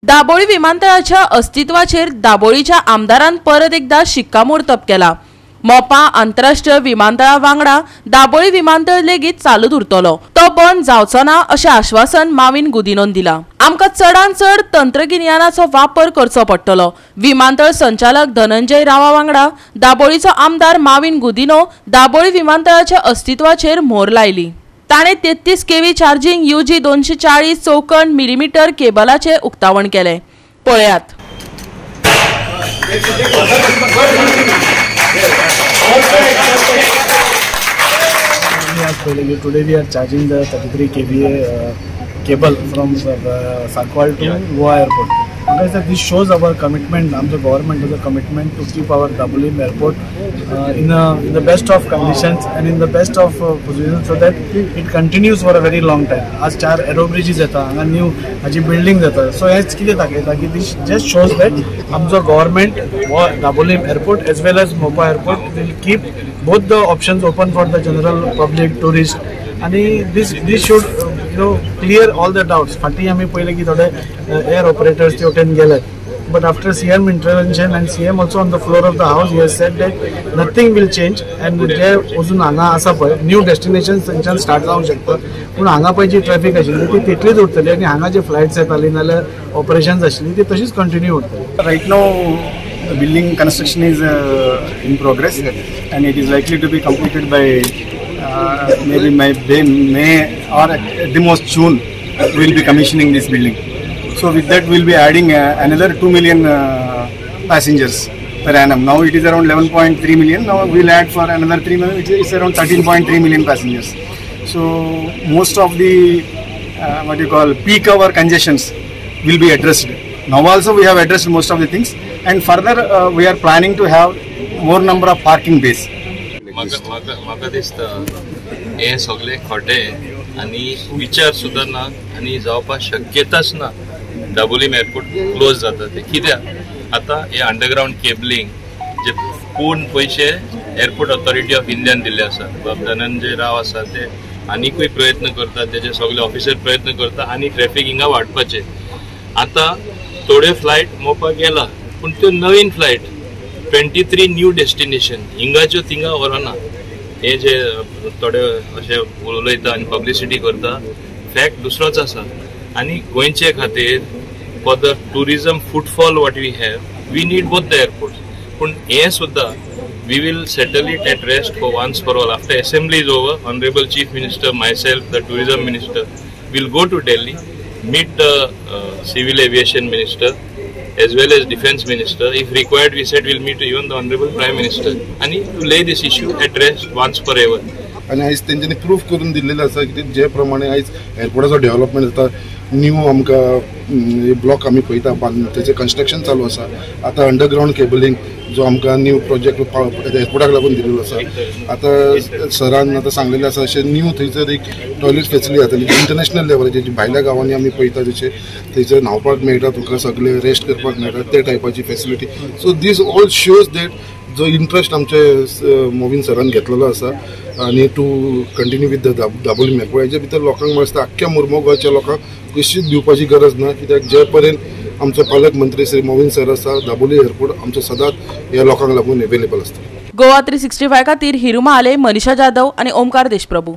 दाबोळी विमानतळाच्या अस्तित्वाचेर दाबोळीच्या आमदारान परत एकदा शिक्कामोर्तब केला। मोपा आंतरराष्ट्रीय विमानतळा वांगडा दाबोळी विमानतळ लेगीत चालूच उरतलो, तो बंद जावचो ना अशें आश्वासन माविन गुदिनोन दिला। आमकां चडांत चड तंत्रगिन्यानाचो वापर करचो पडटलो। विमानतळ संचालक धनंजय रावा वांगडा दाबोळीचो आमदार माविन गुदिनो दाबोळी विमानतळाच्या अस्तित्वाचेर मोहर लायली। ताणे 33 केवी चार्जिंग UG 240 चौकण मिलीमीटर केबलाचे उक्तावण केले। पळयात। Today we are charging the 33 kVA cable from Sarkwal to Goa airport. This shows our commitment, the government has a commitment to keep our Dabolim airport in the best of conditions and in the best of positions so that it continues for a very long time. As 4 aero bridges and new buildings so this just shows that our government Dabolim airport as well as Mopa airport will keep both the options open for the general public, tourists, and this should clear all the doubts. Fati आम्ही पहिले की थोडे air operators ते attend गेले, but after CM intervention and CM also on the floor of the house he has said that nothing will change and जे अजून हांगा आसा पळय न्यू डेस्टिनेशन्स थंयच्यान स्टार्ट जावंक शकता, पूण हांगा पळय जी ट्रॅफिक आशिल्ली ती तितलीच उरतली आनी हांगा जे फ्लायट्स येताली नाल्यार ऑपरेशन्स आशिल्ली ती तशीच कंटिन्यू उरतली। Right now the building construction is in progress and it is likely to be completed by maybe May or at the most June we will be commissioning this building. So with that we will be adding another 2 million passengers per annum. Now it is around 11.3 million. Now we will add for another 3 million, which is around 13.3 million passengers. So most of the what you call peak hour congestions will be addressed. Now also we have addressed most of the things and further we are planning to have more number of parking bays. म्हाका दिसता हे सगळे खोटे आणि विचार सुद्धा ना आणि जावपाक शक्यताच ना दाबोलीम एअरपोर्ट क्लोज जाता ते कित्याक आता हे अंडरग्राउंड केबलिंग जे पूर्ण पैसे एअरपोर्ट ऑथॉरिटी ऑफ इंडियान दिल्ले आसा। बाब धनंजय राव आसा ते आनीकूय प्रयत्न करतात, तेजे सगळे ऑफिसर प्रयत्न करतात आणि ट्रॅफिक हिंगा वाडपाचे। आता थोडे फ्लायट मोपा गेला पण त्यो नवीन फ्लायट 23 न्यू डेस्टिनेशन हिंगाच्यो थिंगा व्हरना। हे जे थोडे अशे उलयता आनी पब्लिसिटी करता फॅक्ट दुसरोच आसा। आनी गोंयचे खातीर for the tourism footfall what we have we need both the airports, पूण हे सुद्धा we will settle it at rest for once for all. After assembly is over, Honorable Chief Minister, myself, the Tourism Minister will go to Delhi, meet the Civil Aviation Minister as well as Defence Minister. If required, we said we'll meet even the Honorable Prime Minister and to lay this issue at rest once forever. आणि आयज तेंच्यांनी proof करून दिल्लेले आसा की जे प्रमाणे आयज एअरपोर्टाचो development जाता, न्यू आमकां ब्लॉक आमी पळयता तेचें कन्स्ट्रक्शन चालू आसा। आतां अंडरग्राउंड केबलिंग जो आमकां न्यू प्रोजेक्ट एअरपोर्टाक लागून दिल्लो आसा। आतां सरान आतां सांगलेलें आसा अशें न्यू थंयसर एक टॉयलेट फेसिलिटी जातली इंटरनॅशनल लेवलाचेर, जी भायल्या गांवांनी आमी पळयता जशें थंयसर न्हांवपाक मेळटा, तुका सगळे रेस्ट करपाक मेळटा ते टायपाची facility. So this all shows that जो इंट्रस्ट आमचे मोविन सरान घेतलेलो आसा आनी to continue with the Dabolim airport. हेजे भितर लोकांक म्हाका आख्ख्या मुर्मो गोंयच्या लोकांक कशीच दिवपाची गरज ना, कित्याक जे पर्यंत आमचो पालक मंत्री श्री मोविन सर आसा दाबोली एअरपोर्ट आमचो सदांच ह्या लोकांक लागून अवेलेबल आसता। GOA365 खातीर हिरुमा आले, मनीषा जाधव आणि ओमकार देशप्रभू।